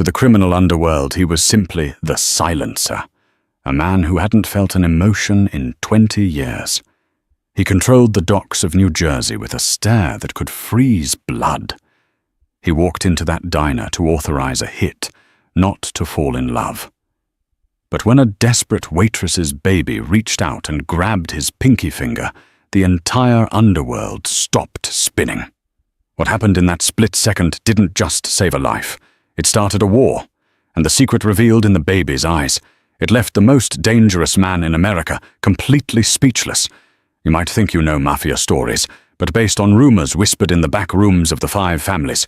To the criminal underworld, he was simply the silencer, a man who hadn't felt an emotion in 20 years. He controlled the docks of New Jersey with a stare that could freeze blood. He walked into that diner to authorize a hit, not to fall in love. But when a desperate waitress's baby reached out and grabbed his pinky finger, the entire underworld stopped spinning. What happened in that split second didn't just save a life. It started a war, and the secret revealed in the baby's eyes. It left the most dangerous man in America completely speechless. You might think you know mafia stories, but based on rumors whispered in the back rooms of the 5 families,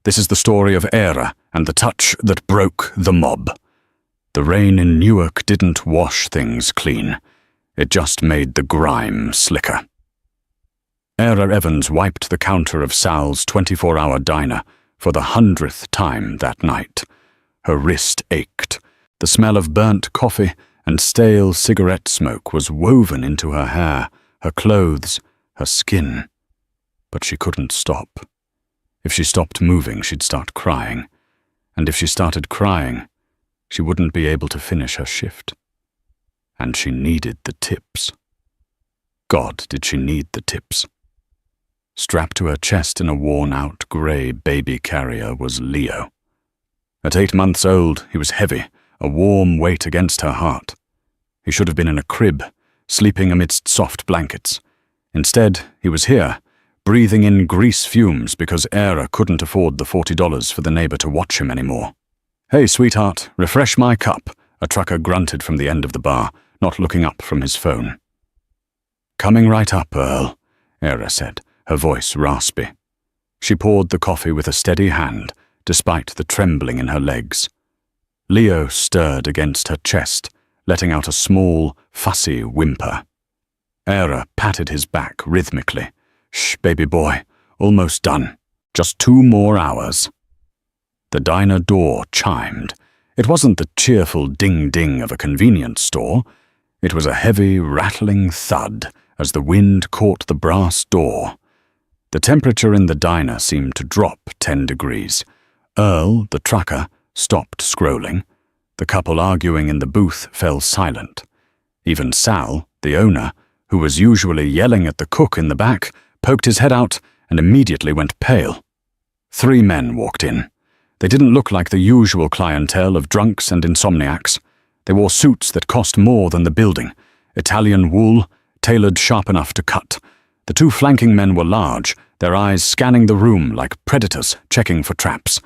this is the story of Era and the touch that broke the mob. The rain in Newark didn't wash things clean. It just made the grime slicker. Era Evans wiped the counter of Sal's 24-hour diner for the 100th time that night. Her wrist ached. The smell of burnt coffee and stale cigarette smoke was woven into her hair, her clothes, her skin. But she couldn't stop. If she stopped moving, she'd start crying. And if she started crying, she wouldn't be able to finish her shift. And she needed the tips. God, did she need the tips. Strapped to her chest in a worn-out grey baby carrier was Leo. At 8 months old, he was heavy, a warm weight against her heart. He should have been in a crib, sleeping amidst soft blankets. Instead, he was here, breathing in grease fumes because Era couldn't afford the $40 for the neighbor to watch him anymore. "Hey, sweetheart, refresh my cup," a trucker grunted from the end of the bar, not looking up from his phone. "Coming right up, Earl," Era said, her voice raspy. She poured the coffee with a steady hand, despite the trembling in her legs. Leo stirred against her chest, letting out a small, fussy whimper. Era patted his back rhythmically. "Shh, baby boy, almost done. Just 2 more hours." The diner door chimed. It wasn't the cheerful ding-ding of a convenience store. It was a heavy, rattling thud as the wind caught the brass door. The temperature in the diner seemed to drop 10 degrees. Earl, the trucker, stopped scrolling. The couple arguing in the booth fell silent. Even Sal, the owner, who was usually yelling at the cook in the back, poked his head out and immediately went pale. 3 men walked in. They didn't look like the usual clientele of drunks and insomniacs. They wore suits that cost more than the building, Italian wool, tailored sharp enough to cut. The 2 flanking men were large, their eyes scanning the room like predators checking for traps.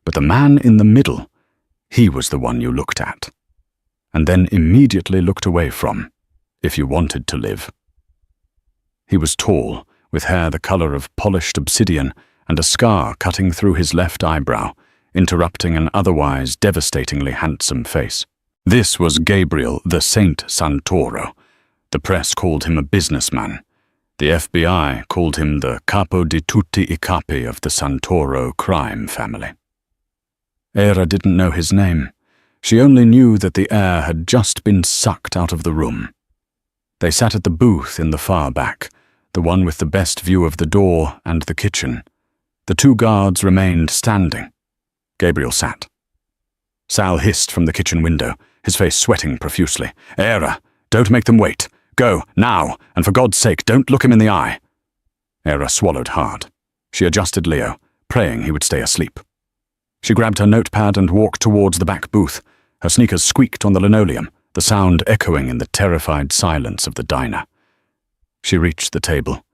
But the man in the middle, he was the one you looked at. And then immediately looked away from, if you wanted to live. He was tall, with hair the color of polished obsidian and a scar cutting through his left eyebrow, interrupting an otherwise devastatingly handsome face. This was Gabriel the Saint Santoro. The press called him a businessman. The FBI called him the capo di tutti I capi of the Santoro crime family. Era didn't know his name. She only knew that the air had just been sucked out of the room. They sat at the booth in the far back, the one with the best view of the door and the kitchen. The 2 guards remained standing. Gabriel sat. Sal hissed from the kitchen window, his face sweating profusely. "Era, don't make them wait. Go, now, and for God's sake, don't look him in the eye." Era swallowed hard. She adjusted Leo, praying he would stay asleep. She grabbed her notepad and walked towards the back booth. Her sneakers squeaked on the linoleum, the sound echoing in the terrified silence of the diner. She reached the table.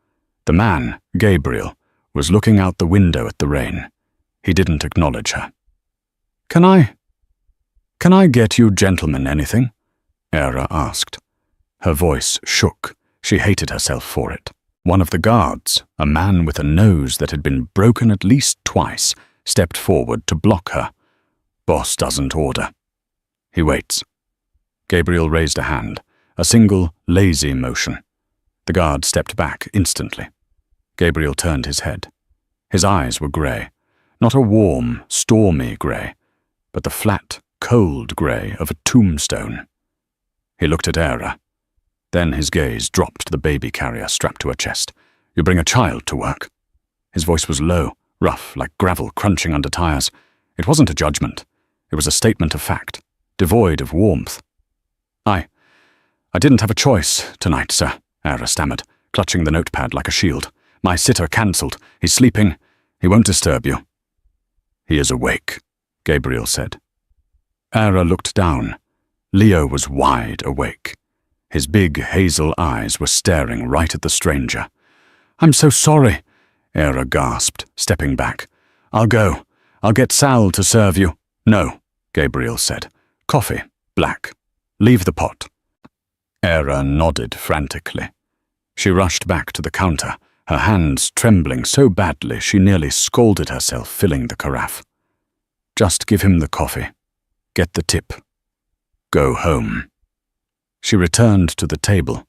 The man, Gabriel, was looking out the window at the rain. He didn't acknowledge her. Can I get you gentlemen anything?" Era asked. Her voice shook. She hated herself for it. One of the guards, a man with a nose that had been broken at least twice, stepped forward to block her. "Boss doesn't order. He waits." Gabriel raised a hand, a single, lazy motion. The guard stepped back instantly. Gabriel turned his head. His eyes were grey. Not a warm, stormy grey, but the flat, cold grey of a tombstone. He looked at Era. Then his gaze dropped to the baby carrier strapped to her chest. "You bring a child to work?" His voice was low, rough, like gravel crunching under tires. It wasn't a judgment. It was a statement of fact, devoid of warmth. I didn't have a choice tonight, sir, Era stammered, clutching the notepad like a shield. My sitter cancelled. He's sleeping. He won't disturb you. He is awake, Gabriel said. Era looked down. Leo was wide awake. His big hazel eyes were staring right at the stranger. I'm so sorry, Era gasped, stepping back. I'll go. I'll get Sal to serve you. No, Gabriel said. Coffee, black. Leave the pot. Era nodded frantically. She rushed back to the counter, her hands trembling so badly she nearly scalded herself filling the carafe. Just give him the coffee. Get the tip. Go home. She returned to the table.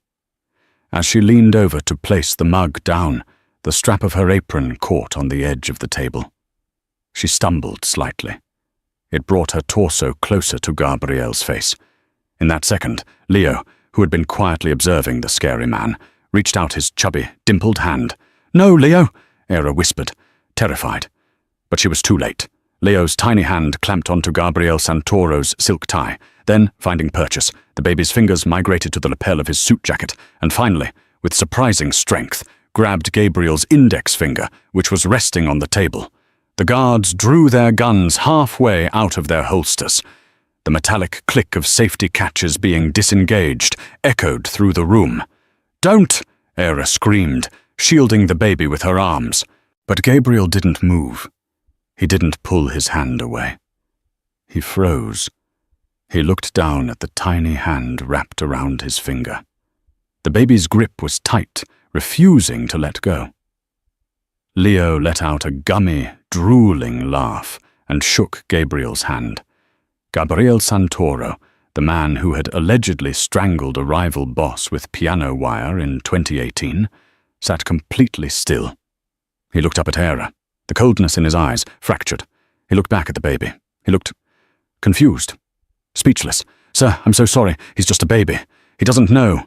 As she leaned over to place the mug down, the strap of her apron caught on the edge of the table. She stumbled slightly. It brought her torso closer to Gabriel's face. In that second, Leo, who had been quietly observing the scary man, reached out his chubby, dimpled hand. No, Leo, Era whispered, terrified. But she was too late. Leo's tiny hand clamped onto Gabriel Santoro's silk tie. Then, finding purchase, the baby's fingers migrated to the lapel of his suit jacket, and finally, with surprising strength, grabbed Gabriel's index finger, which was resting on the table. The guards drew their guns halfway out of their holsters. The metallic click of safety catches being disengaged echoed through the room. Don't! Era screamed, shielding the baby with her arms. But Gabriel didn't move. He didn't pull his hand away. He froze. He looked down at the tiny hand wrapped around his finger. The baby's grip was tight, refusing to let go. Leo let out a gummy, drooling laugh and shook Gabriel's hand. Gabriel Santoro, the man who had allegedly strangled a rival boss with piano wire in 2018, sat completely still. He looked up at Era, the coldness in his eyes fractured. He looked back at the baby. He looked confused, speechless. Sir, I'm so sorry. He's just a baby. He doesn't know.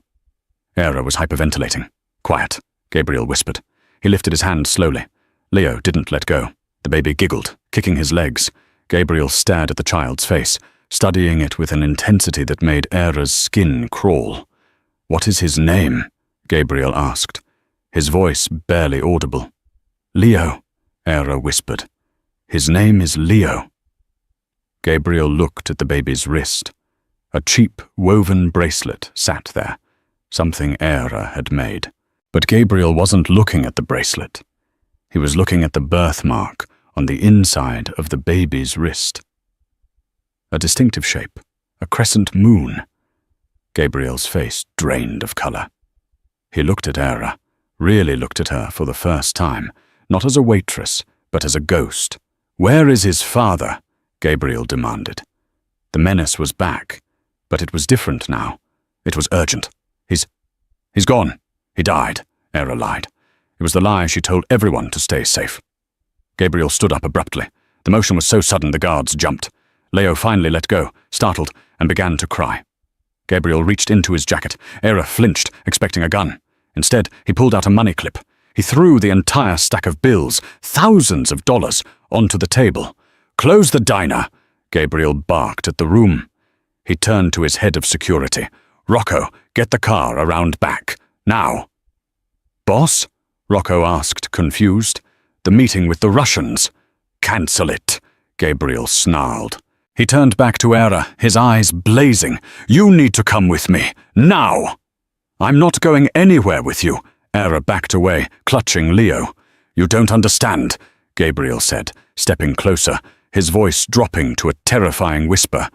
Era was hyperventilating. Quiet, Gabriel whispered. He lifted his hand slowly. Leo didn't let go. The baby giggled, kicking his legs. Gabriel stared at the child's face, studying it with an intensity that made Era's skin crawl. What is his name? Gabriel asked, his voice barely audible. Leo, Era whispered. His name is Leo. Gabriel looked at the baby's wrist. A cheap, woven bracelet sat there, something Era had made. But Gabriel wasn't looking at the bracelet. He was looking at the birthmark on the inside of the baby's wrist. A distinctive shape, a crescent moon. Gabriel's face drained of color. He looked at Era, really looked at her for the first time, not as a waitress, but as a ghost. Where is his father? Gabriel demanded. The menace was back, but it was different now. It was urgent. He's gone. He died, Era lied. It was the lie she told everyone to stay safe. Gabriel stood up abruptly. The motion was so sudden the guards jumped. Leo finally let go, startled, and began to cry. Gabriel reached into his jacket. Era flinched, expecting a gun. Instead, he pulled out a money clip. He threw the entire stack of bills, thousands of dollars, onto the table. Close the diner, Gabriel barked at the room. He turned to his head of security. Rocco, get the car around back. Now. Boss? Rocco asked, confused. The meeting with the Russians. Cancel it, Gabriel snarled. He turned back to Era, his eyes blazing. You need to come with me, now! I'm not going anywhere with you. Era backed away, clutching Leo. You don't understand, Gabriel said, stepping closer, his voice dropping to a terrifying whisper.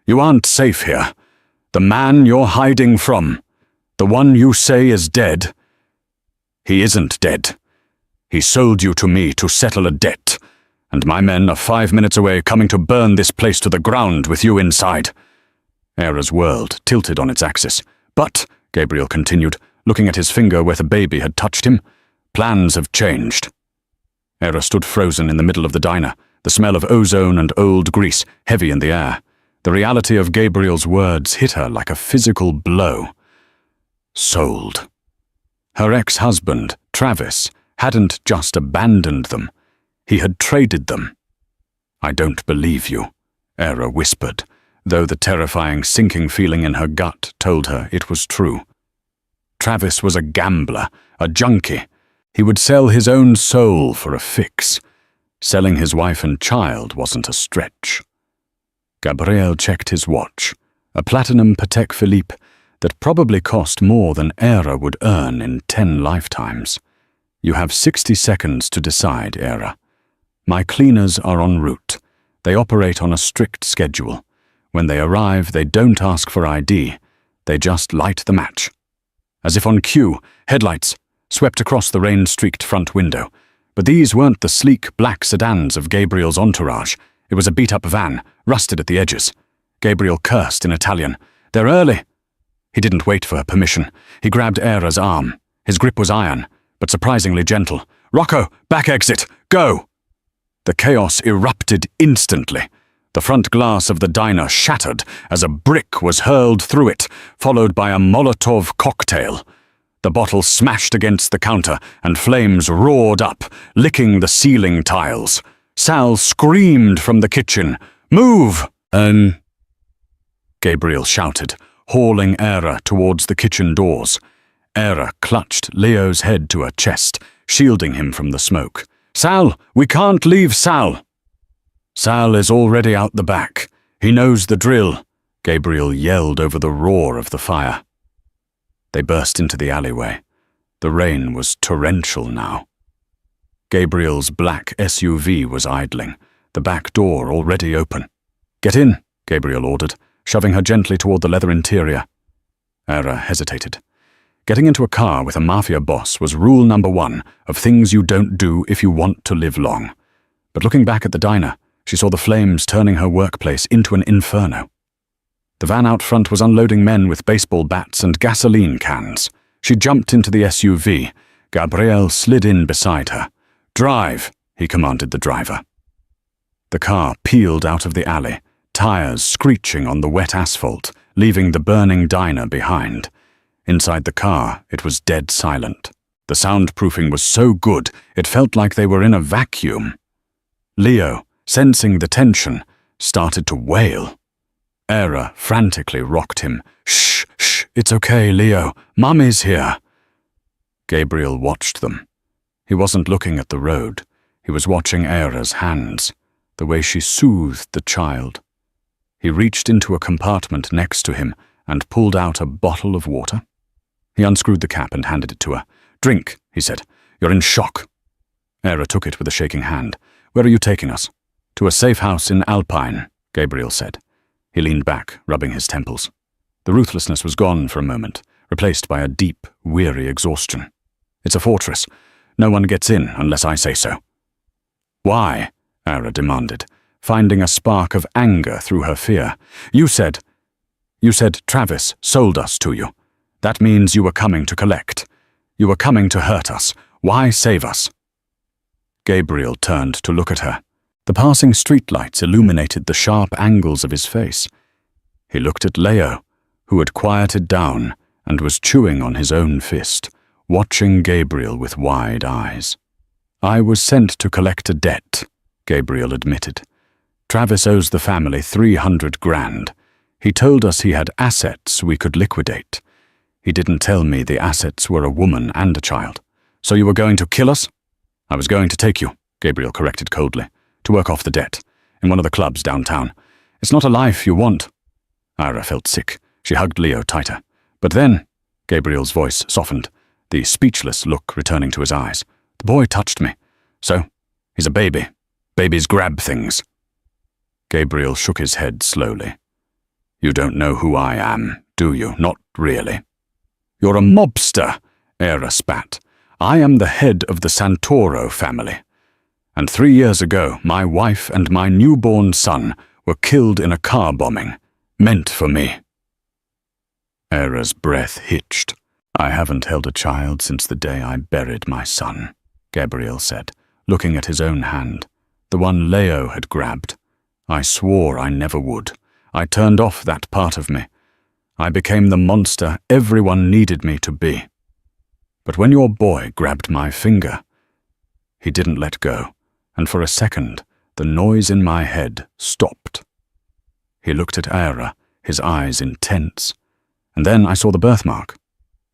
You aren't safe here. The man you're hiding from, the one you say is dead, he isn't dead. He sold you to me to settle a debt, and my men are 5 minutes away coming to burn this place to the ground with you inside. Era's world tilted on its axis. But, Gabriel continued, looking at his finger where the baby had touched him, plans have changed. Era stood frozen in the middle of the diner, the smell of ozone and old grease heavy in the air. The reality of Gabriel's words hit her like a physical blow. Sold. Her ex-husband, Travis, hadn't just abandoned them. He had traded them. I don't believe you, Era whispered, though the terrifying sinking feeling in her gut told her it was true. Travis was a gambler, a junkie. He would sell his own soul for a fix. Selling his wife and child wasn't a stretch. Gabriel checked his watch, a platinum Patek Philippe that probably cost more than Era would earn in 10 lifetimes. You have 60 seconds to decide, Era. My cleaners are en route. They operate on a strict schedule. When they arrive, they don't ask for ID. They just light the match. As if on cue, headlights swept across the rain-streaked front window. But these weren't the sleek black sedans of Gabriel's entourage. It was a beat-up van, rusted at the edges. Gabriel cursed in Italian. "They're early." He didn't wait for her permission. He grabbed Era's arm. His grip was iron, but surprisingly gentle. "Rocco, back exit, go!" The chaos erupted instantly. The front glass of the diner shattered as a brick was hurled through it, followed by a Molotov cocktail. The bottle smashed against the counter, and flames roared up, licking the ceiling tiles. Sal screamed from the kitchen. "Move!" Gabriel shouted, hauling Era towards the kitchen doors. Era clutched Leo's head to her chest, shielding him from the smoke. "Sal, we can't leave Sal!" "Sal is already out the back. He knows the drill," Gabriel yelled over the roar of the fire. They burst into the alleyway. The rain was torrential now. Gabriel's black SUV was idling, the back door already open. "Get in," Gabriel ordered, shoving her gently toward the leather interior. Era hesitated. Getting into a car with a mafia boss was rule number 1 of things you don't do if you want to live long. But looking back at the diner, she saw the flames turning her workplace into an inferno. The van out front was unloading men with baseball bats and gasoline cans. She jumped into the SUV. Gabriel slid in beside her. "Drive," he commanded the driver. The car peeled out of the alley, tires screeching on the wet asphalt, leaving the burning diner behind. Inside the car, it was dead silent. The soundproofing was so good, it felt like they were in a vacuum. Leo, sensing the tension, started to wail. Era frantically rocked him. "Shh, shh, it's okay, Leo. Mummy's here." Gabriel watched them. He wasn't looking at the road. He was watching Era's hands, the way she soothed the child. He reached into a compartment next to him and pulled out a bottle of water. He unscrewed the cap and handed it to her. "Drink," he said. "You're in shock." Era took it with a shaking hand. "Where are you taking us?" "To a safe house in Alpine," Gabriel said. He leaned back, rubbing his temples. The ruthlessness was gone for a moment, replaced by a deep, weary exhaustion. "It's a fortress. No one gets in unless I say so." "Why?" Era demanded, finding a spark of anger through her fear. You said Travis sold us to you. That means you were coming to collect. You were coming to hurt us. Why save us?" Gabriel turned to look at her. The passing streetlights illuminated the sharp angles of his face. He looked at Leo, who had quieted down and was chewing on his own fist, watching Gabriel with wide eyes. "I was sent to collect a debt," Gabriel admitted. "Travis owes the family 300 grand. He told us he had assets we could liquidate. He didn't tell me the assets were a woman and a child. So you were going to kill us?" "I was going to take you," Gabriel corrected coldly, "to work off the debt, in one of the clubs downtown. It's not a life you want." Ira felt sick. She hugged Leo tighter. "But then," Gabriel's voice softened, the speechless look returning to his eyes, "the boy touched me. So, he's a baby. Babies grab things." Gabriel shook his head slowly. "You don't know who I am, do you? Not really." "You're a mobster," Era spat. "I am the head of the Santoro family. And 3 years ago, my wife and my newborn son were killed in a car bombing, meant for me." Era's breath hitched. "I haven't held a child since the day I buried my son," Gabriel said, looking at his own hand, the one Leo had grabbed. "I swore I never would. I turned off that part of me. I became the monster everyone needed me to be. But when your boy grabbed my finger, he didn't let go, and for a second, the noise in my head stopped. He looked at Era, his eyes intense. And then I saw the birthmark.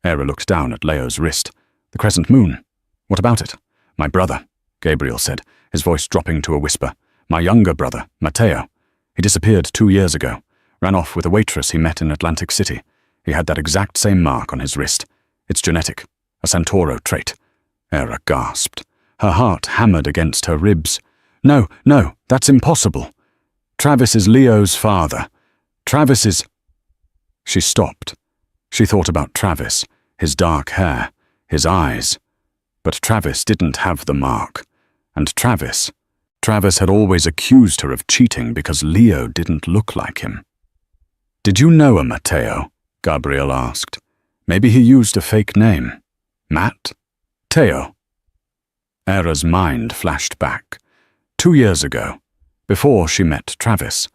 Era looked down at Leo's wrist. The crescent moon. What about it? My brother, Gabriel said, his voice dropping to a whisper. My younger brother, Matteo. He disappeared 2 years ago. Ran off with a waitress he met in Atlantic City. He had that exact same mark on his wrist. It's genetic. A Santoro trait. Era gasped. Her heart hammered against her ribs. No, that's impossible. Travis is Leo's father. Travis is... She stopped. She thought about Travis, his dark hair, his eyes. But Travis didn't have the mark. And Travis had always accused her of cheating because Leo didn't look like him. Did you know a Matteo? Gabriel asked. Maybe he used a fake name. Matt? Teo? Era's mind flashed back. 2 years ago, before she met Travis,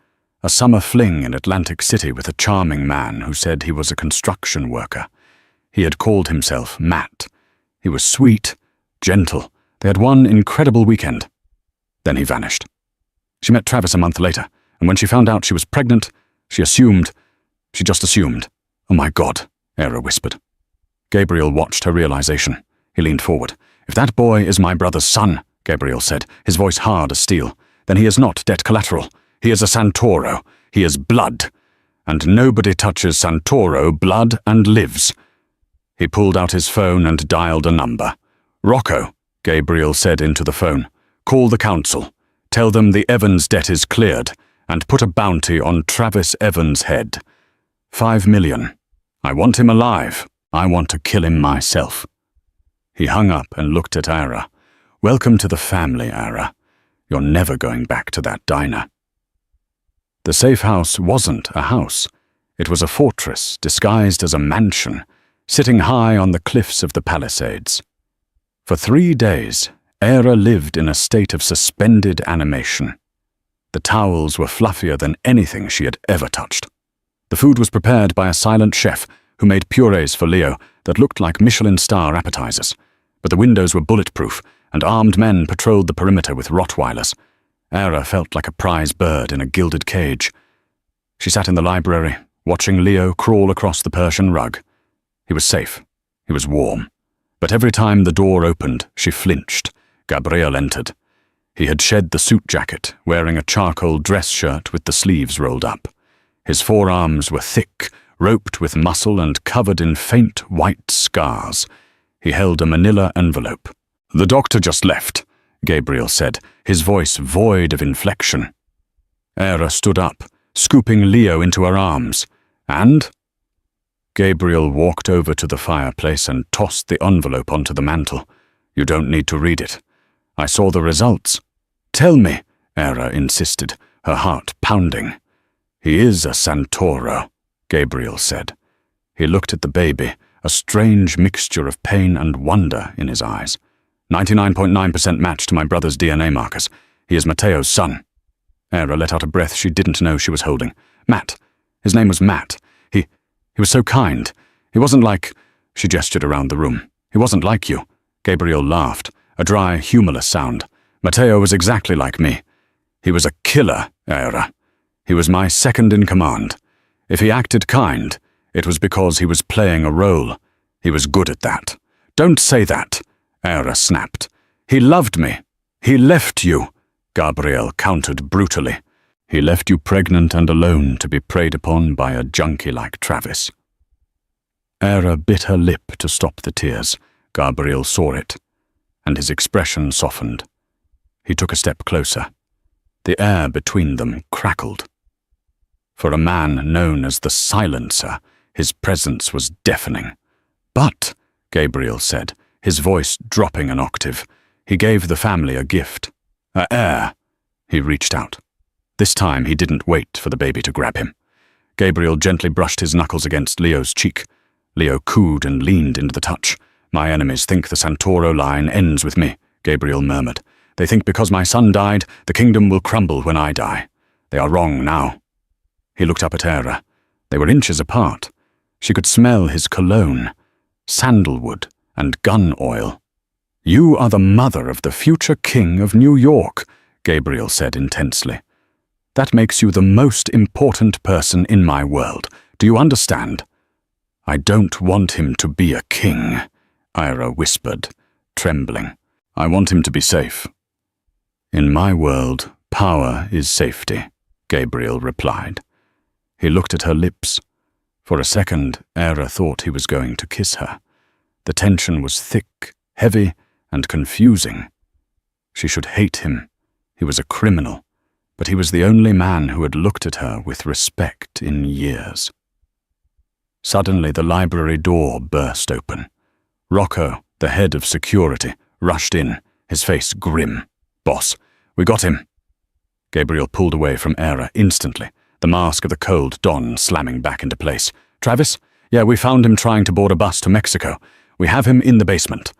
a summer fling in Atlantic City with a charming man who said he was a construction worker. He had called himself Matt. He was sweet, gentle. They had one incredible weekend. Then he vanished. She met Travis a month later, and when she found out she was pregnant, she just assumed. Oh my God, Era whispered. Gabriel watched her realization. He leaned forward. If that boy is my brother's son, Gabriel said, his voice hard as steel, then he is not debt collateral. He is a Santoro. He is blood. And nobody touches Santoro blood and lives. He pulled out his phone and dialed a number. Rocco, Gabriel said into the phone. Call the council. Tell them the Evans debt is cleared, and put a bounty on Travis Evans' head. 5 million. I want him alive. I want to kill him myself. He hung up and looked at Era. Welcome to the family, Era. You're never going back to that diner. The safe house wasn't a house. It was a fortress disguised as a mansion, sitting high on the cliffs of the Palisades. For 3 days, Era lived in a state of suspended animation. The towels were fluffier than anything she had ever touched. The food was prepared by a silent chef who made purees for Leo that looked like Michelin star appetizers. But the windows were bulletproof, and armed men patrolled the perimeter with Rottweilers. Era felt like a prize bird in a gilded cage. She sat in the library, watching Leo crawl across the Persian rug. He was safe. He was warm. But every time the door opened, she flinched. Gabriel entered. He had shed the suit jacket, wearing a charcoal dress shirt with the sleeves rolled up. His forearms were thick, roped with muscle and covered in faint white scars. He held a manila envelope. The doctor just left, Gabriel said, his voice void of inflection. Era stood up, scooping Leo into her arms. And? Gabriel walked over to the fireplace and tossed the envelope onto the mantel. You don't need to read it. I saw the results. Tell me, Era insisted, her heart pounding. He is a Santoro, Gabriel said. He looked at the baby, a strange mixture of pain and wonder in his eyes. 99.9% match to my brother's DNA markers. He is Matteo's son. Era let out a breath she didn't know she was holding. Matt. His name was Matt. He was so kind. He wasn't like... She gestured around the room. He wasn't like you. Gabriel laughed, a dry, humorless sound. Matteo was exactly like me. He was a killer, Era. He was my second in command. If he acted kind, it was because he was playing a role. He was good at that. Don't say that, Era snapped. He loved me. He left you, Gabriel countered brutally. He left you pregnant and alone to be preyed upon by a junkie like Travis. Era bit her lip to stop the tears. Gabriel saw it, and his expression softened. He took a step closer. The air between them crackled. For a man known as the Silencer, his presence was deafening. But, Gabriel said, his voice dropping an octave, he gave the family a gift. A heir. He reached out. This time he didn't wait for the baby to grab him. Gabriel gently brushed his knuckles against Leo's cheek. Leo cooed and leaned into the touch. My enemies think the Santoro line ends with me, Gabriel murmured. They think because my son died, the kingdom will crumble when I die. They are wrong now. He looked up at Era. They were inches apart. She could smell his cologne, sandalwood, and gun oil. You are the mother of the future king of New York, Gabriel said intensely. That makes you the most important person in my world. Do you understand? I don't want him to be a king, Ira whispered, trembling. I want him to be safe. In my world, power is safety, Gabriel replied. He looked at her lips. For a second, Ira thought he was going to kiss her. The tension was thick, heavy, and confusing. She should hate him. He was a criminal, but he was the only man who had looked at her with respect in years. Suddenly, the library door burst open. Rocco, the head of security, rushed in, his face grim. Boss, we got him. Gabriel pulled away from Ira instantly, the mask of the cold Don slamming back into place. Travis? Yeah, we found him trying to board a bus to Mexico. We have him in the basement.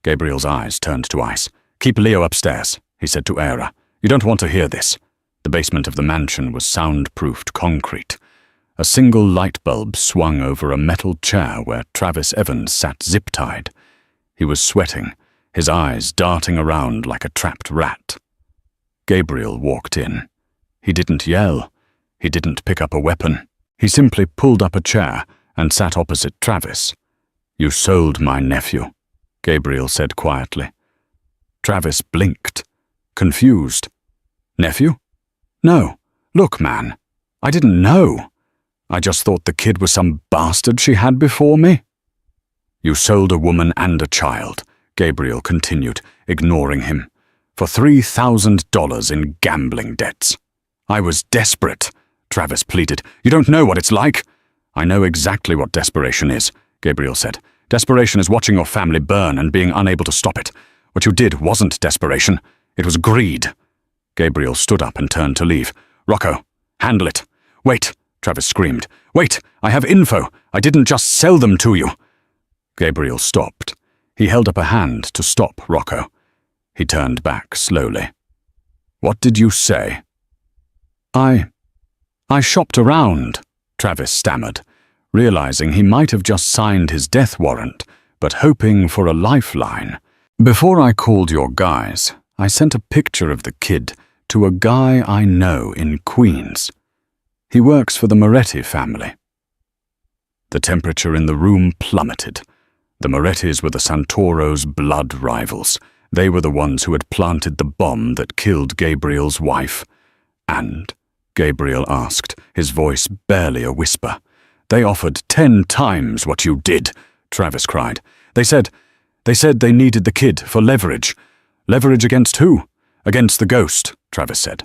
Gabriel's eyes turned to ice. Keep Leo upstairs, he said to Ira. You don't want to hear this. The basement of the mansion was soundproofed concrete. A single light bulb swung over a metal chair where Travis Evans sat zip-tied. He was sweating, his eyes darting around like a trapped rat. Gabriel walked in. He didn't yell. He didn't pick up a weapon. He simply pulled up a chair and sat opposite Travis. You sold my nephew, Gabriel said quietly. Travis blinked, confused. Nephew? No. Look, man, I didn't know. I just thought the kid was some bastard she had before me. You sold a woman and a child, Gabriel continued, ignoring him, for $3,000 in gambling debts. I was desperate, Travis pleaded. You don't know what it's like. I know exactly what desperation is, Gabriel said. Desperation is watching your family burn and being unable to stop it. What you did wasn't desperation. It was greed. Gabriel stood up and turned to leave. Rocco, handle it. Wait, Travis screamed. Wait, I have info. I didn't just sell them to you. Gabriel stopped. He held up a hand to stop Rocco. He turned back slowly. What did you say? I shopped around, Travis stammered, realizing he might have just signed his death warrant, but hoping for a lifeline. Before I called your guys, I sent a picture of the kid to a guy I know in Queens. He works for the Moretti family. The temperature in the room plummeted. The Morettis were the Santoro's blood rivals. They were the ones who had planted the bomb that killed Gabriel's wife. And, Gabriel asked, his voice barely a whisper. They offered 10 times what you did, Travis cried. They said they needed the kid for leverage. Leverage against who? Against the ghost, Travis said.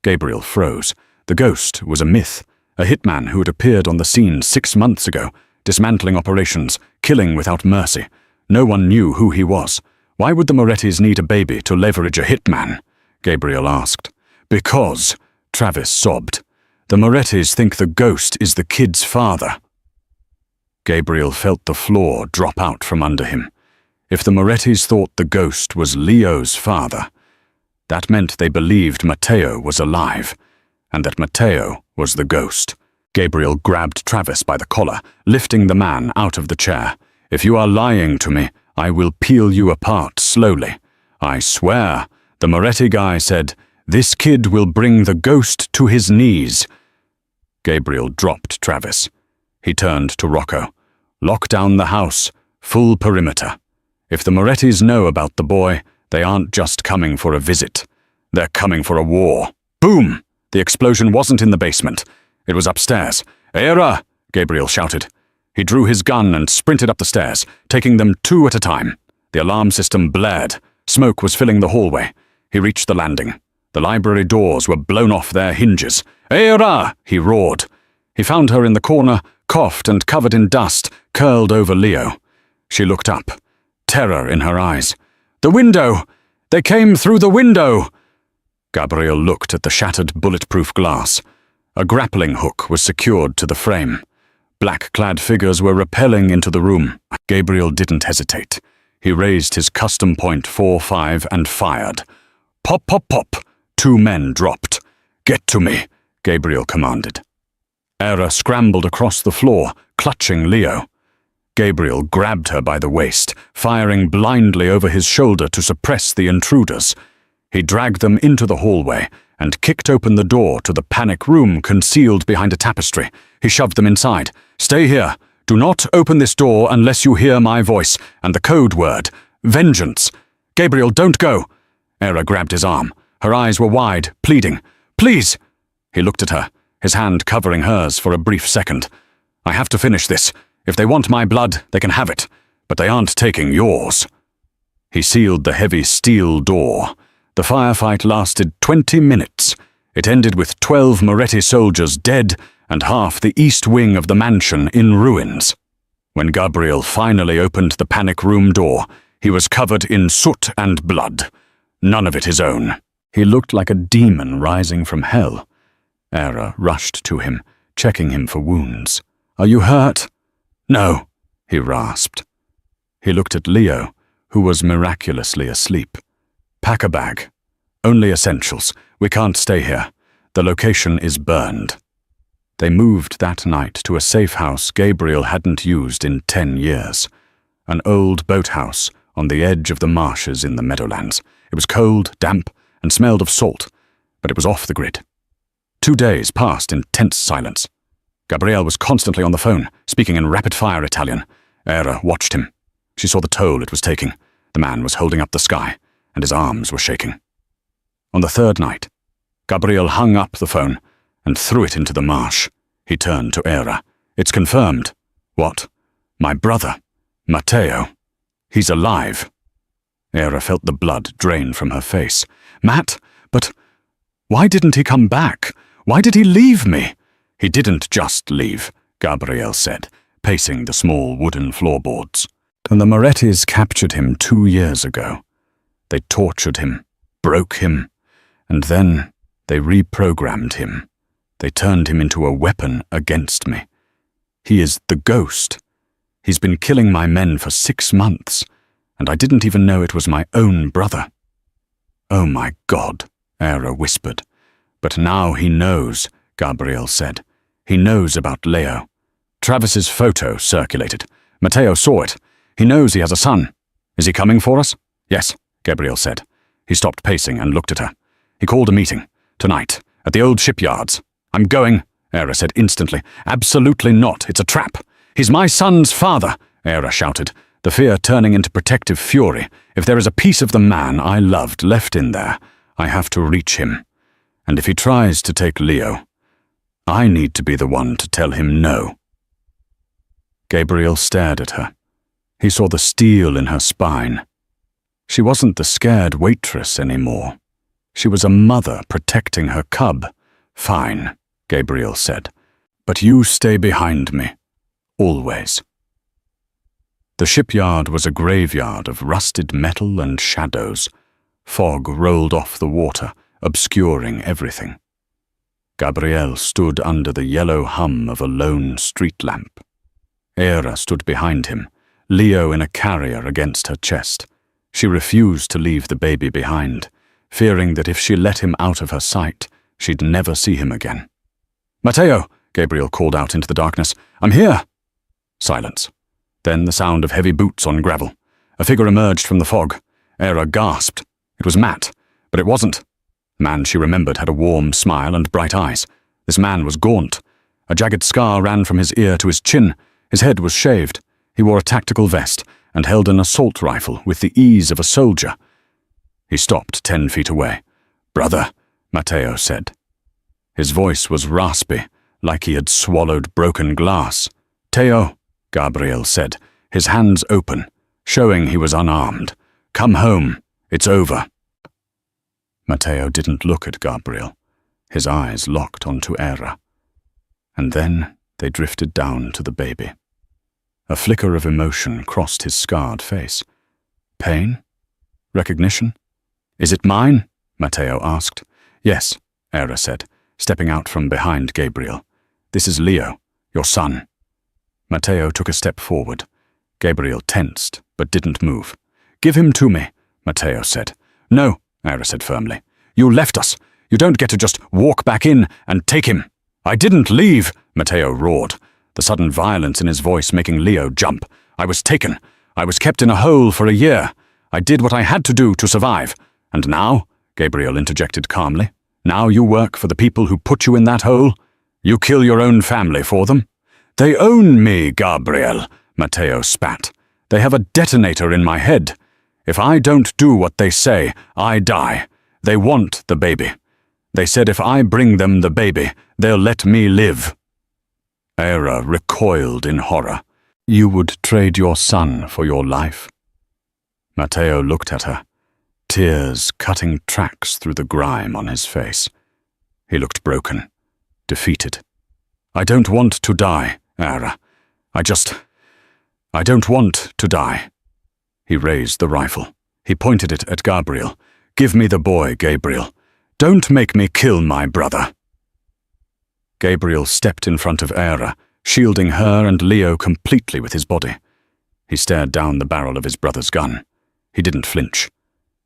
Gabriel froze. The ghost was a myth, a hitman who had appeared on the scene 6 months ago, dismantling operations, killing without mercy. No one knew who he was. Why would the Morettis need a baby to leverage a hitman? Gabriel asked. Because, Travis sobbed, the Morettis think the ghost is the kid's father. Gabriel felt the floor drop out from under him. If the Morettis thought the ghost was Leo's father, that meant they believed Matteo was alive, and that Matteo was the ghost. Gabriel grabbed Travis by the collar, lifting the man out of the chair. If you are lying to me, I will peel you apart slowly. I swear, the Moretti guy said, this kid will bring the ghost to his knees. Gabriel dropped Travis. He turned to Rocco. Lock down the house, full perimeter. If the Morettis know about the boy, they aren't just coming for a visit. They're coming for a war. Boom! The explosion wasn't in the basement. It was upstairs. Ira! Gabriel shouted. He drew his gun and sprinted up the stairs, taking them 2 at a time. The alarm system blared. Smoke was filling the hallway. He reached the landing. The library doors were blown off their hinges. Ira! He roared. He found her in the corner, coughed and covered in dust, curled over Leo. She looked up, terror in her eyes. The window! They came through the window! Gabriel looked at the shattered bulletproof glass. A grappling hook was secured to the frame. Black-clad figures were rappelling into the room. Gabriel didn't hesitate. He raised his custom .45 and fired. Pop, pop, pop! 2 men dropped. Get to me, Gabriel commanded. Ira scrambled across the floor, clutching Leo. Gabriel grabbed her by the waist, firing blindly over his shoulder to suppress the intruders. He dragged them into the hallway and kicked open the door to the panic room concealed behind a tapestry. He shoved them inside. "Stay here. Do not open this door unless you hear my voice and the code word, vengeance. Gabriel, don't go." Era grabbed his arm. Her eyes were wide, pleading. "Please." He looked at her, his hand covering hers for a brief second. "I have to finish this. If they want my blood, they can have it, but they aren't taking yours." He sealed the heavy steel door. The firefight lasted 20 minutes. It ended with 12 Moretti soldiers dead and half the east wing of the mansion in ruins. When Gabriel finally opened the panic room door, he was covered in soot and blood. None of it his own. He looked like a demon rising from hell. Era rushed to him, checking him for wounds. "Are you hurt?" "No," he rasped. He looked at Leo, who was miraculously asleep. "Pack a bag. Only essentials. We can't stay here. The location is burned." They moved that night to a safe house Gabriel hadn't used in 10 years. An old boathouse on the edge of the marshes in the Meadowlands. It was cold, damp, and smelled of salt, but it was off the grid. 2 days passed in tense silence. Gabriel was constantly on the phone, speaking in rapid-fire Italian. Era watched him. She saw the toll it was taking. The man was holding up the sky, and his arms were shaking. On the third night, Gabriel hung up the phone and threw it into the marsh. He turned to Era. "It's confirmed." "What?" "My brother, Matteo. He's alive." Era felt the blood drain from her face. "Matt, but why didn't he come back? Why did he leave me?" "He didn't just leave," Gabriel said, pacing the small wooden floorboards. "And the Morettis captured him 2 years ago. They tortured him, broke him, and then they reprogrammed him. They turned him into a weapon against me. He is the ghost. He's been killing my men for 6 months, and I didn't even know it was my own brother." "Oh my God," Era whispered. "But now he knows," Gabriel said. "He knows about Leo. Travis's photo circulated. Matteo saw it. He knows he has a son. Is he coming for us?" "Yes," Gabriel said. He stopped pacing and looked at her. He called a meeting. "Tonight, at the old shipyards." "I'm going," Era said instantly. "Absolutely not. It's a trap." "He's my son's father," Era shouted, the fear turning into protective fury. "If there is a piece of the man I loved left in there, I have to reach him. And if he tries to take Leo, I need to be the one to tell him no." Gabriel stared at her. He saw the steel in her spine. She wasn't the scared waitress anymore. She was a mother protecting her cub. "Fine," Gabriel said. "But you stay behind me. Always." The shipyard was a graveyard of rusted metal and shadows. Fog rolled off the water, obscuring everything. Gabriel stood under the yellow hum of a lone street lamp. Era stood behind him, Leo in a carrier against her chest. She refused to leave the baby behind, fearing that if she let him out of her sight, she'd never see him again. "Matteo," Gabriel called out into the darkness. "I'm here." Silence. Then the sound of heavy boots on gravel. A figure emerged from the fog. Era gasped. It was Matt, but it wasn't. The man she remembered had a warm smile and bright eyes. This man was gaunt. A jagged scar ran from his ear to his chin. His head was shaved. He wore a tactical vest and held an assault rifle with the ease of a soldier. He stopped 10 feet away. "Brother," Matteo said. His voice was raspy, like he had swallowed broken glass. "Teo," Gabriel said, his hands open, showing he was unarmed. "Come home. It's over." Matteo didn't look at Gabriel. His eyes locked onto Era. And then they drifted down to the baby. A flicker of emotion crossed his scarred face. "Pain? Recognition? Is it mine?" Matteo asked. "Yes," Era said, stepping out from behind Gabriel. "This is Leo, your son." Matteo took a step forward. Gabriel tensed, but didn't move. "Give him to me," Matteo said. "No," Era said firmly. "You left us. You don't get to just walk back in and take him." "I didn't leave," Matteo roared, the sudden violence in his voice making Leo jump. "I was taken. I was kept in a hole for a year. I did what I had to do to survive. And now," Gabriel interjected calmly, Now you work for the people who put you in that hole? You kill your own family for them? They own me, Gabriel, Matteo spat. They have a detonator in my head. If I don't do what they say, I die. They want the baby. They said if I bring them the baby, they'll let me live. Era recoiled in horror. You would trade your son for your life? Matteo looked at her, tears cutting tracks through the grime on his face. He looked broken, defeated. I don't want to die, Era. I don't want to die. He raised the rifle. He pointed it at Gabriel. Give me the boy, Gabriel. Don't make me kill my brother. Gabriel stepped in front of Era, shielding her and Leo completely with his body. He stared down the barrel of his brother's gun. He didn't flinch.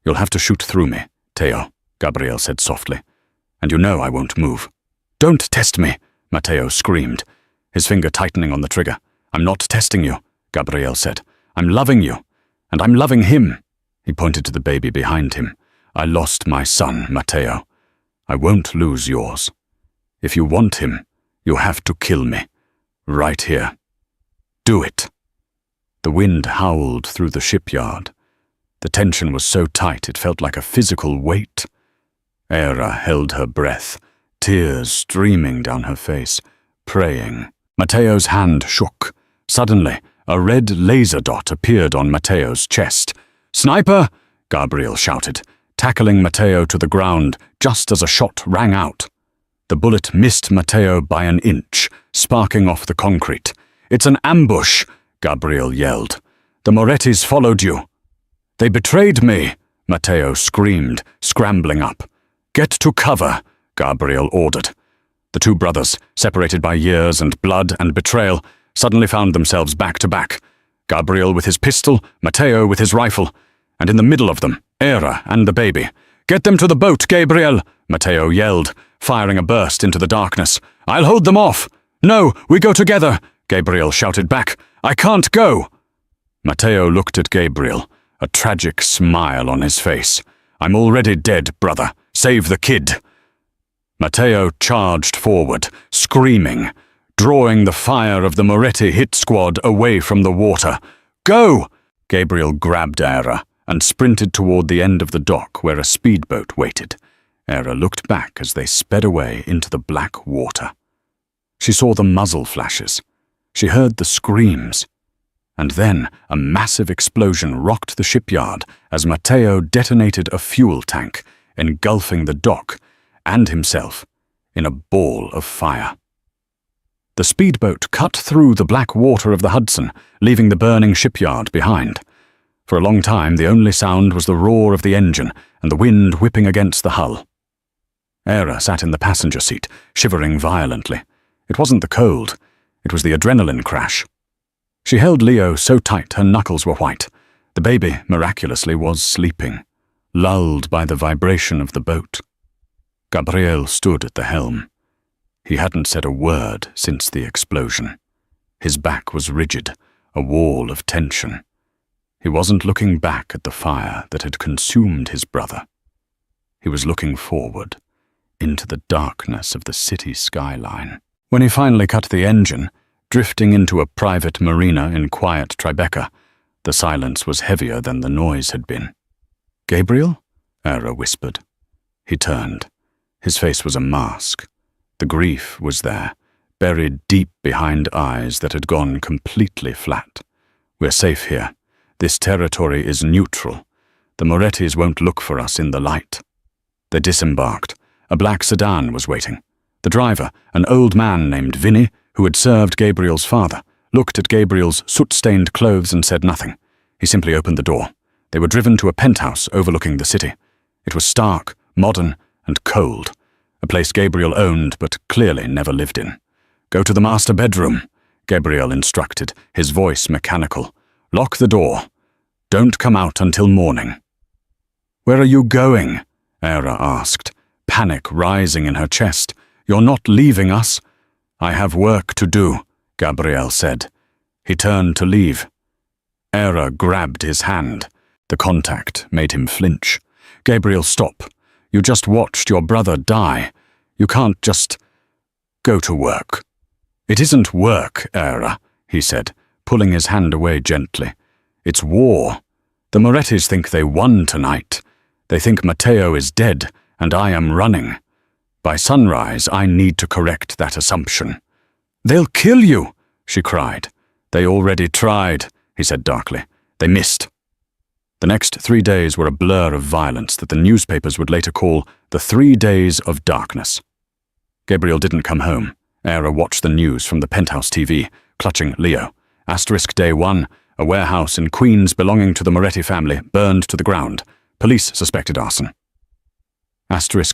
You'll have to shoot through me, Teo, Gabriel said softly. And you know I won't move. Don't test me, Matteo screamed, his finger tightening on the trigger. I'm not testing you, Gabriel said. I'm loving you, and I'm loving him. He pointed to the baby behind him. I lost my son, Matteo. I won't lose yours. If you want him, you have to kill me. Right here. Do it. The wind howled through the shipyard. The tension was so tight it felt like a physical weight. Era held her breath, tears streaming down her face, praying. Matteo's hand shook. Suddenly, a red laser dot appeared on Matteo's chest. Sniper! Gabriel shouted, tackling Matteo to the ground just as a shot rang out. The bullet missed Matteo by an inch, sparking off the concrete. It's an ambush, Gabriel yelled. The Morettis followed you. They betrayed me, Matteo screamed, scrambling up. Get to cover, Gabriel ordered. The two brothers, separated by years and blood and betrayal, suddenly found themselves back to back. Gabriel with his pistol, Matteo with his rifle, and in the middle of them, Era and the baby. Get them to the boat, Gabriel, Matteo yelled, firing a burst into the darkness. I'll hold them off. No, we go together, Gabriel shouted back. I can't go. Matteo looked at Gabriel, a tragic smile on his face. I'm already dead, brother. Save the kid. Matteo charged forward, screaming, drawing the fire of the Moretti hit squad away from the water. Go! Gabriel grabbed Era and sprinted toward the end of the dock where a speedboat waited. Era looked back as they sped away into the black water. She saw the muzzle flashes. She heard the screams. And then a massive explosion rocked the shipyard as Matteo detonated a fuel tank, engulfing the dock and himself in a ball of fire. The speedboat cut through the black water of the Hudson, leaving the burning shipyard behind. For a long time, the only sound was the roar of the engine and the wind whipping against the hull. Era sat in the passenger seat, shivering violently. It wasn't the cold, it was the adrenaline crash. She held Leo so tight her knuckles were white. The baby, miraculously, was sleeping, lulled by the vibration of the boat. Gabriel stood at the helm. He hadn't said a word since the explosion. His back was rigid, a wall of tension. He wasn't looking back at the fire that had consumed his brother. He was looking forward, into the darkness of the city skyline. When he finally cut the engine, drifting into a private marina in quiet Tribeca, the silence was heavier than the noise had been. Gabriel? Era whispered. He turned. His face was a mask. The grief was there, buried deep behind eyes that had gone completely flat. We're safe here. This territory is neutral. The Morettis won't look for us in the light. They disembarked. A black sedan was waiting. The driver, an old man named Vinny, who had served Gabriel's father, looked at Gabriel's soot-stained clothes and said nothing. He simply opened the door. They were driven to a penthouse overlooking the city. It was stark, modern, and cold. A place Gabriel owned but clearly never lived in. Go to the master bedroom, Gabriel instructed, his voice mechanical. Lock the door. Don't come out until morning. Where are you going? Era asked, panic rising in her chest. You're not leaving us. I have work to do, Gabriel said. He turned to leave. Era grabbed his hand. The contact made him flinch. Gabriel, stop. You just watched your brother die. You can't just go to work." "It isn't work, Era," he said, pulling his hand away gently. "It's war. The Morettis think they won tonight. They think Matteo is dead, and I am running. By sunrise, I need to correct that assumption." "They'll kill you," she cried. "They already tried," he said darkly. "They missed." The next 3 days were a blur of violence that the newspapers would later call the 3 days of darkness. Gabriel didn't come home. Era watched the news from the penthouse TV, clutching Leo. Day 1, a warehouse in Queens belonging to the Moretti family burned to the ground. Police suspected arson.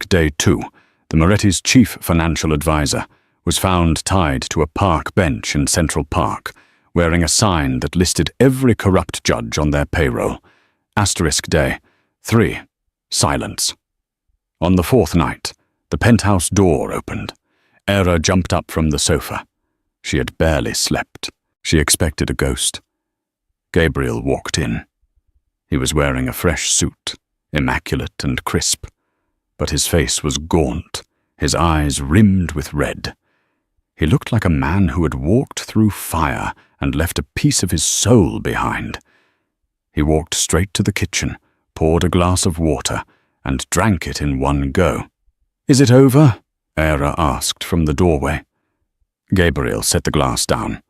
Day 2, the Moretti's chief financial advisor, was found tied to a park bench in Central Park, wearing a sign that listed every corrupt judge on their payroll. Day 3, silence. On the 4th night, the penthouse door opened. Era jumped up from the sofa. She had barely slept. She expected a ghost. Gabriel walked in. He was wearing a fresh suit, immaculate and crisp, but his face was gaunt, his eyes rimmed with red. He looked like a man who had walked through fire and left a piece of his soul behind. He walked straight to the kitchen, poured a glass of water, and drank it in one go. "Is it over?" Era asked from the doorway. Gabriel set the glass down.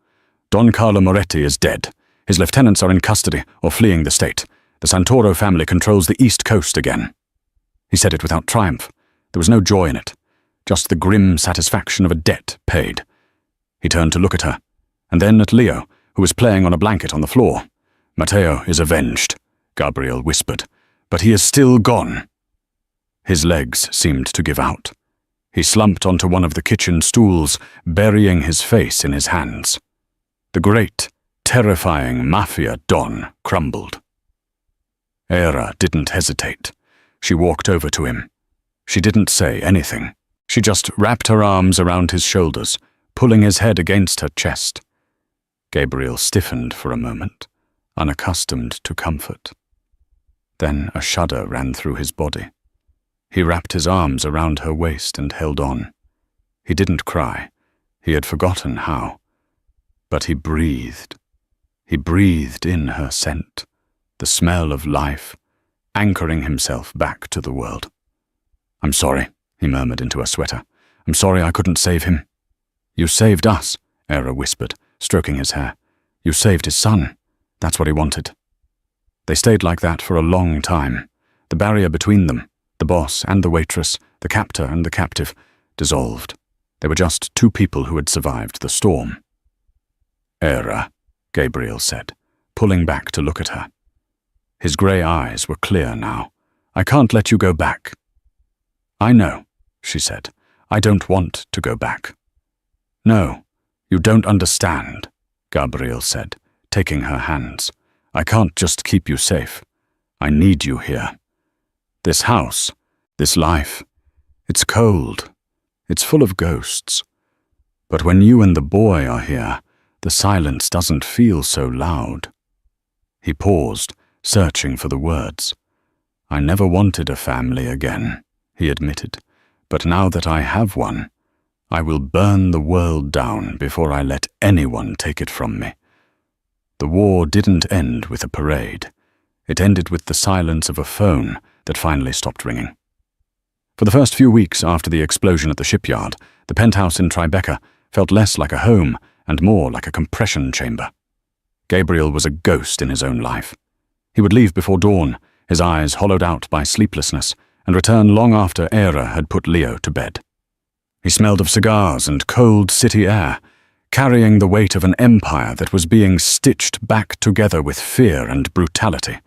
"Don Carlo Moretti is dead. His lieutenants are in custody or fleeing the state. The Santoro family controls the East Coast again." He said it without triumph. There was no joy in it, just the grim satisfaction of a debt paid. He turned to look at her, and then at Leo, who was playing on a blanket on the floor. "Matteo is avenged," Gabriel whispered, "but he is still gone." His legs seemed to give out. He slumped onto one of the kitchen stools, burying his face in his hands. The great, terrifying Mafia Don crumbled. Era didn't hesitate. She walked over to him. She didn't say anything. She just wrapped her arms around his shoulders, pulling his head against her chest. Gabriel stiffened for a moment, unaccustomed to comfort. Then a shudder ran through his body. He wrapped his arms around her waist and held on. He didn't cry. He had forgotten how. But he breathed. He breathed in her scent, the smell of life, anchoring himself back to the world. "I'm sorry," he murmured into a sweater. "I'm sorry I couldn't save him." "You saved us," Era whispered, stroking his hair. "You saved his son. That's what he wanted." They stayed like that for a long time. The barrier between them, the boss and the waitress, the captor and the captive, dissolved. They were just two people who had survived the storm. "Era," Gabriel said, pulling back to look at her. His grey eyes were clear now. "I can't let you go back." "I know," she said. "I don't want to go back." "No, you don't understand," Gabriel said, taking her hands. "I can't just keep you safe. I need you here. This house, this life, it's cold. It's full of ghosts. But when you and the boy are here, the silence doesn't feel so loud." He paused, searching for the words. "I never wanted a family again," he admitted. "But now that I have one, I will burn the world down before I let anyone take it from me." The war didn't end with a parade. It ended with the silence of a phone that finally stopped ringing. For the first few weeks after the explosion at the shipyard, the penthouse in Tribeca felt less like a home and more like a compression chamber. Gabriel was a ghost in his own life. He would leave before dawn, his eyes hollowed out by sleeplessness, and return long after Era had put Leo to bed. He smelled of cigars and cold city air, carrying the weight of an empire that was being stitched back together with fear and brutality.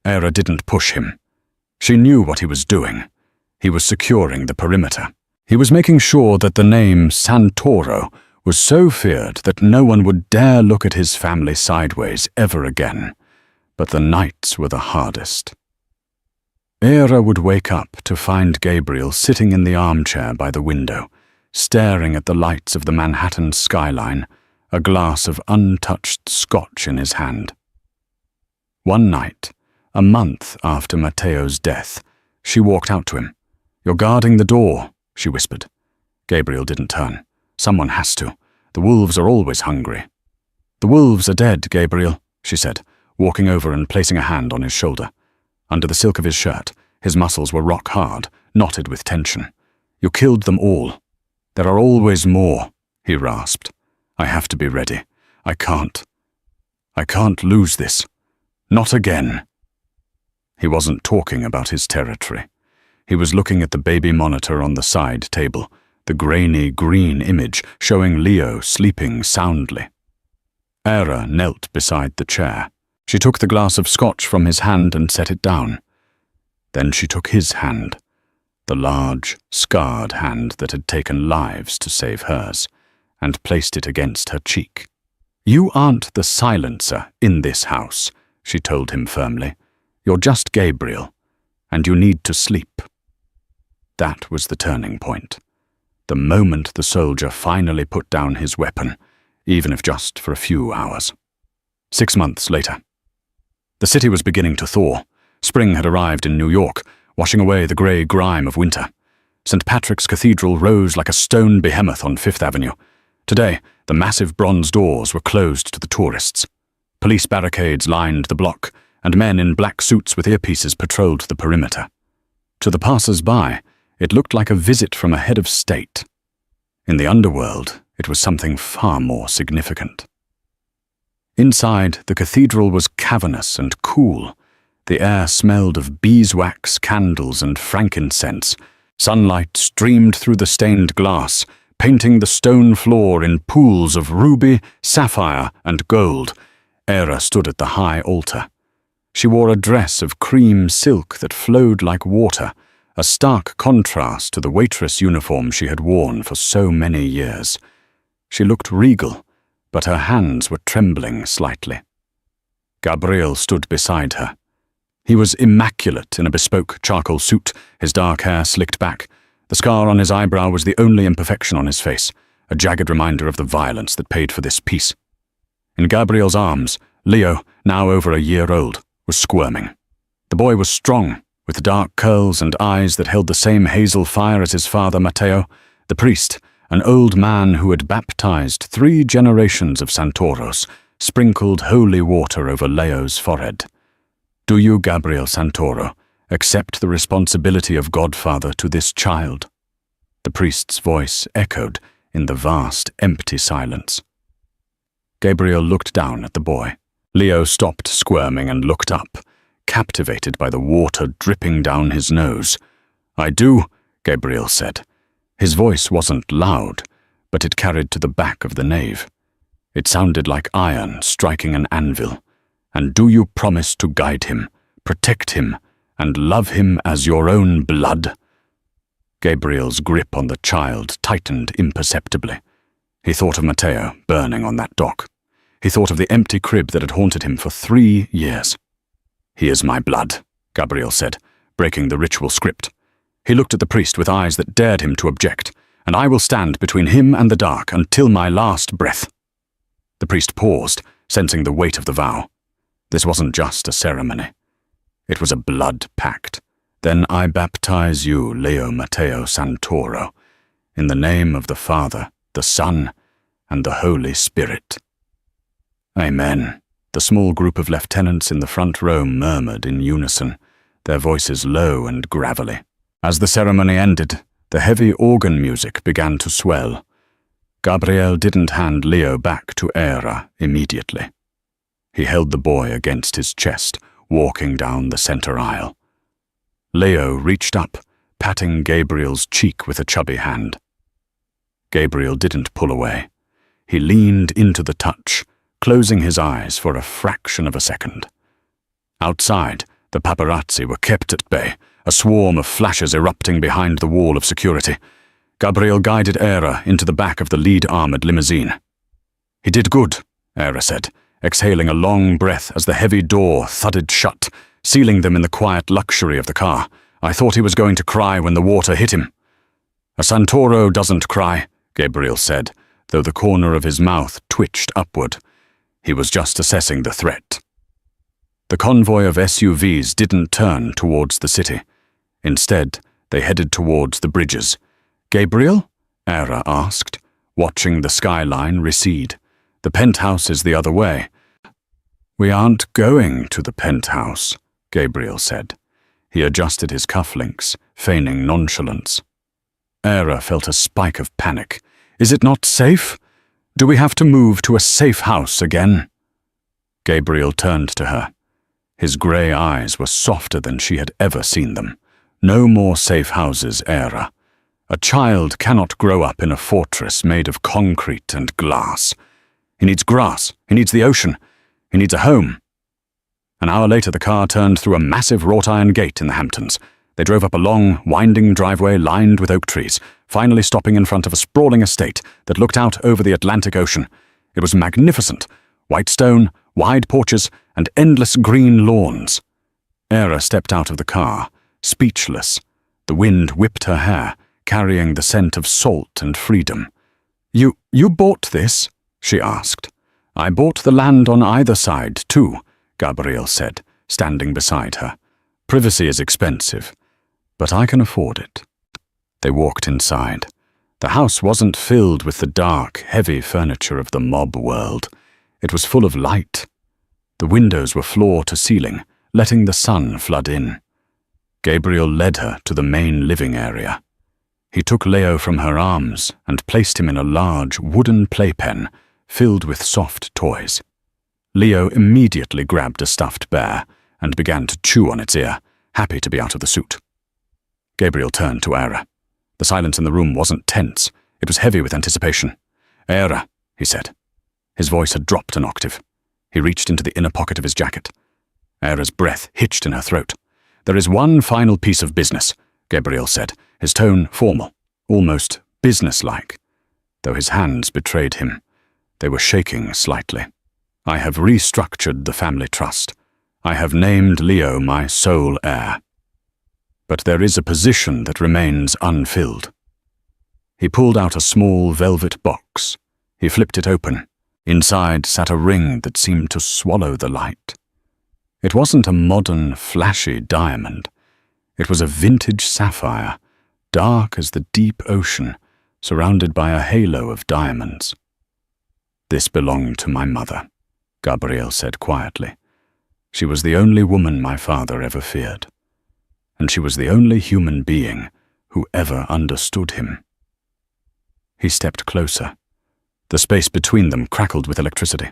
Era didn't push him. She knew what he was doing. He was securing the perimeter. He was making sure that the name Santoro was so feared that no one would dare look at his family sideways ever again. But the nights were the hardest. Era would wake up to find Gabriel sitting in the armchair by the window, staring at the lights of the Manhattan skyline, a glass of untouched scotch in his hand. One night, a month after Matteo's death, She walked out to him. "You're guarding the door," she whispered. Gabriel didn't turn. "Someone has to. The wolves are always hungry." "The wolves are dead, Gabriel," she said, walking over and placing a hand on his shoulder. Under the silk of his shirt, his muscles were rock hard, knotted with tension. "You killed them all." "There are always more," he rasped. "I have to be ready. I can't lose this. Not again." He wasn't talking about his territory. He was looking at the baby monitor on the side table, the grainy green image showing Leo sleeping soundly. Era knelt beside the chair. She took the glass of scotch from his hand and set it down. Then she took his hand, the large, scarred hand that had taken lives to save hers, and placed it against her cheek. "You aren't the silencer in this house," she told him firmly. "You're just Gabriel, and you need to sleep." That was the turning point. The moment the soldier finally put down his weapon, even if just for a few hours. 6 months later. The city was beginning to thaw. Spring had arrived in New York, washing away the grey grime of winter. St. Patrick's Cathedral rose like a stone behemoth on Fifth Avenue. Today, the massive bronze doors were closed to the tourists. Police barricades lined the block, and men in black suits with earpieces patrolled the perimeter. To the passers-by, it looked like a visit from a head of state. In the underworld, it was something far more significant. Inside, the cathedral was cavernous and cool. The air smelled of beeswax, candles, and frankincense. Sunlight streamed through the stained glass, painting the stone floor in pools of ruby, sapphire, and gold. Era stood at the high altar. She wore a dress of cream silk that flowed like water, a stark contrast to the waitress uniform she had worn for so many years. She looked regal, but her hands were trembling slightly. Gabriel stood beside her. He was immaculate in a bespoke charcoal suit, his dark hair slicked back. The scar on his eyebrow was the only imperfection on his face, a jagged reminder of the violence that paid for this peace. In Gabriel's arms, Leo, now over a year old, was squirming. The boy was strong, with dark curls and eyes that held the same hazel fire as his father Matteo, the priest, an old man who had baptized 3 generations of Santoros, sprinkled holy water over Leo's forehead. "Do you, Gabriel Santoro, accept the responsibility of godfather to this child?" The priest's voice echoed in the vast, empty silence. Gabriel looked down at the boy. Leo stopped squirming and looked up, captivated by the water dripping down his nose. "I do," Gabriel said. His voice wasn't loud, but it carried to the back of the nave. It sounded like iron striking an anvil. "And do you promise to guide him, protect him, and love him as your own blood?" Gabriel's grip on the child tightened imperceptibly. He thought of Matteo burning on that dock. He thought of the empty crib that had haunted him for 3 years. "He is my blood," Gabriel said, breaking the ritual script. He looked at the priest with eyes that dared him to object. "And I will stand between him and the dark until my last breath." The priest paused, sensing the weight of the vow. This wasn't just a ceremony. It was a blood pact. "Then I baptize you, Leo Matteo Santoro, in the name of the Father, the Son, and the Holy Spirit." "Amen," the small group of lieutenants in the front row murmured in unison, their voices low and gravelly. As the ceremony ended, the heavy organ music began to swell. Gabriel didn't hand Leo back to Era immediately. He held the boy against his chest, walking down the center aisle. Leo reached up, patting Gabriel's cheek with a chubby hand. Gabriel didn't pull away. He leaned into the touch, closing his eyes for a fraction of a second. Outside, the paparazzi were kept at bay, a swarm of flashes erupting behind the wall of security. Gabriel guided Era into the back of the lead-armored limousine. "He did good," Era said, exhaling a long breath as the heavy door thudded shut, sealing them in the quiet luxury of the car. "I thought he was going to cry when the water hit him." "A Santoro doesn't cry," Gabriel said, though the corner of his mouth twitched upward. He was just assessing the threat. The convoy of SUVs didn't turn towards the city. Instead, they headed towards the bridges. "Gabriel?" Era asked, watching the skyline recede. "The penthouse is the other way." "We aren't going to the penthouse," Gabriel said. He adjusted his cufflinks, feigning nonchalance. Era felt a spike of panic. "Is it not safe? Do we have to move to a safe house again?" Gabriel turned to her. His grey eyes were softer than she had ever seen them. "No more safe houses, Era. A child cannot grow up in a fortress made of concrete and glass. He needs grass. He needs the ocean. He needs a home." An hour later, the car turned through a massive wrought-iron gate in the Hamptons. They drove up a long, winding driveway lined with oak trees, finally stopping in front of a sprawling estate that looked out over the Atlantic Ocean. It was magnificent. White stone, wide porches, and endless green lawns. Era stepped out of the car, speechless. The wind whipped her hair, carrying the scent of salt and freedom. You bought this?" she asked. "I bought the land on either side, too," Gabriel said, standing beside her. "Privacy is expensive, but I can afford it." They walked inside. The house wasn't filled with the dark, heavy furniture of the mob world. It was full of light. The windows were floor to ceiling, letting the sun flood in. Gabriel led her to the main living area. He took Leo from her arms and placed him in a large wooden playpen filled with soft toys. Leo immediately grabbed a stuffed bear and began to chew on its ear, happy to be out of the suit. Gabriel turned to Era. The silence in the room wasn't tense. It was heavy with anticipation. "Era," he said. His voice had dropped an octave. He reached into the inner pocket of his jacket. Era's breath hitched in her throat. "There is one final piece of business," Gabriel said, his tone formal, almost businesslike, though his hands betrayed him. They were shaking slightly. "I have restructured the family trust. I have named Leo my sole heir. But there is a position that remains unfilled." He pulled out a small velvet box. He flipped it open. Inside sat a ring that seemed to swallow the light. It wasn't a modern, flashy diamond. It was a vintage sapphire, dark as the deep ocean, surrounded by a halo of diamonds. "This belonged to my mother," Gabriel said quietly. "She was the only woman my father ever feared. And she was the only human being who ever understood him." He stepped closer. The space between them crackled with electricity.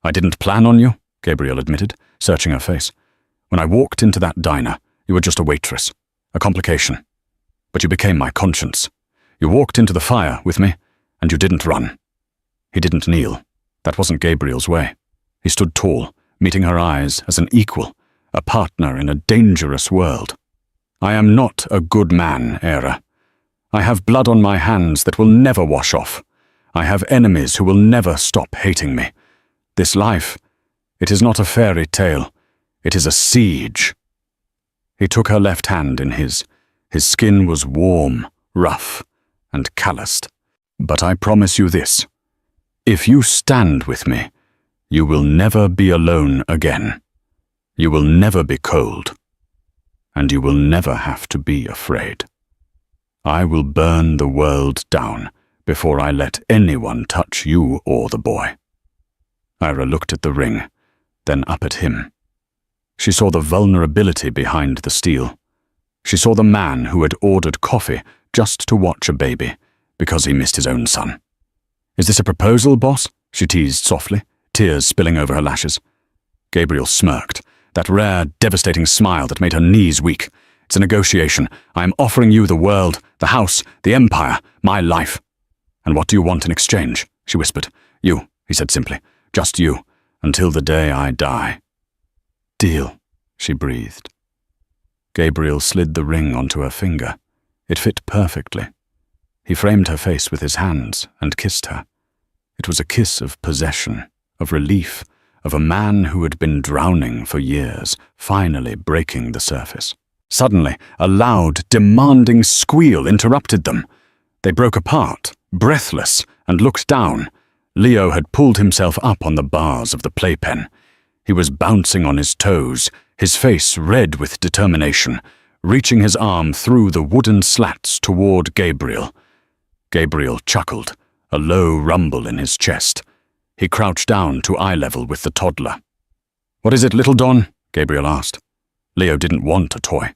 "I didn't plan on you," Gabriel admitted, searching her face. "When I walked into that diner, you were just a waitress, a complication. But you became my conscience. You walked into the fire with me, and you didn't run." He didn't kneel. That wasn't Gabriel's way. He stood tall, meeting her eyes as an equal, a partner in a dangerous world. "I am not a good man, Era. I have blood on my hands that will never wash off. I have enemies who will never stop hating me. This life, it is not a fairy tale. It is a siege." He took her left hand in his. His skin was warm, rough, and calloused. "But I promise you this. If you stand with me, you will never be alone again. You will never be cold. And you will never have to be afraid. I will burn the world down before I let anyone touch you or the boy." Ira looked at the ring, then up at him. She saw the vulnerability behind the steel. She saw the man who had ordered coffee just to watch a baby because he missed his own son. "Is this a proposal, boss?" she teased softly, tears spilling over her lashes. Gabriel smirked, that rare, devastating smile that made her knees weak. "It's a negotiation. I am offering you the world, the house, the empire, my life." "And what do you want in exchange?" she whispered. "You," he said simply. "Just you, until the day I die." "Deal," she breathed. Gabriel slid the ring onto her finger. It fit perfectly. He framed her face with his hands and kissed her. It was a kiss of possession, of relief, of a man who had been drowning for years, finally breaking the surface. Suddenly, a loud, demanding squeal interrupted them. They broke apart, breathless, and looked down. Leo had pulled himself up on the bars of the playpen. He was bouncing on his toes, his face red with determination, reaching his arm through the wooden slats toward Gabriel. Gabriel chuckled, a low rumble in his chest. He crouched down to eye level with the toddler. "What is it, little Don?" Gabriel asked. Leo didn't want a toy.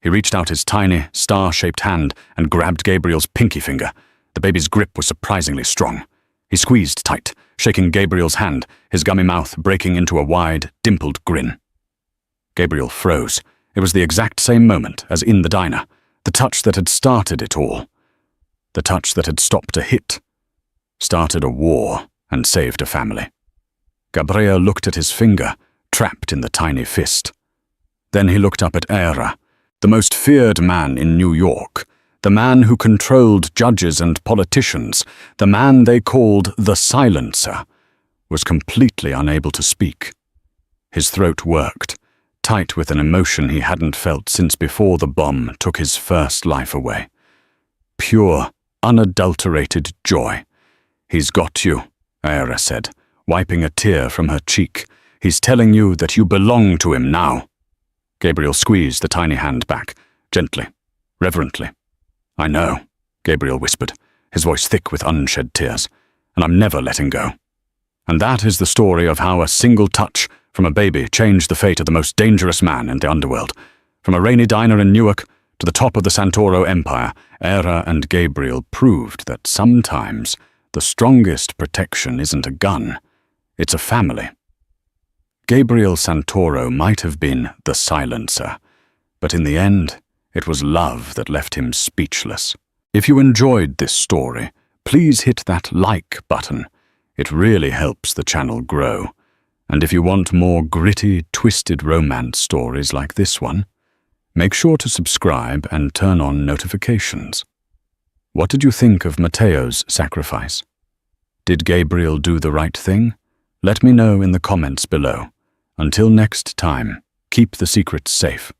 He reached out his tiny, star-shaped hand and grabbed Gabriel's pinky finger. The baby's grip was surprisingly strong. He squeezed tight, shaking Gabriel's hand, his gummy mouth breaking into a wide, dimpled grin. Gabriel froze. It was the exact same moment as in the diner, the touch that had started it all. The touch that had stopped a hit, started a war, and saved a family. Gabriel looked at his finger, trapped in the tiny fist. Then he looked up at Era, the most feared man in New York, the man who controlled judges and politicians, the man they called the Silencer, was completely unable to speak. His throat worked, tight with an emotion he hadn't felt since before the bomb took his first life away. Pure, unadulterated joy. "He's got you," Era said, wiping a tear from her cheek. "He's telling you that you belong to him now." Gabriel squeezed the tiny hand back, gently, reverently. "I know," Gabriel whispered, his voice thick with unshed tears, "and I'm never letting go." And that is the story of how a single touch from a baby changed the fate of the most dangerous man in the underworld. From a rainy diner in Newark to the top of the Santoro Empire, Era and Gabriel proved that sometimes the strongest protection isn't a gun, it's a family. Gabriel Santoro might have been the Silencer, but in the end, it was love that left him speechless. If you enjoyed this story, please hit that like button. It really helps the channel grow. And if you want more gritty, twisted romance stories like this one, make sure to subscribe and turn on notifications. What did you think of Mateo's sacrifice? Did Gabriel do the right thing? Let me know in the comments below. Until next time, keep the secrets safe.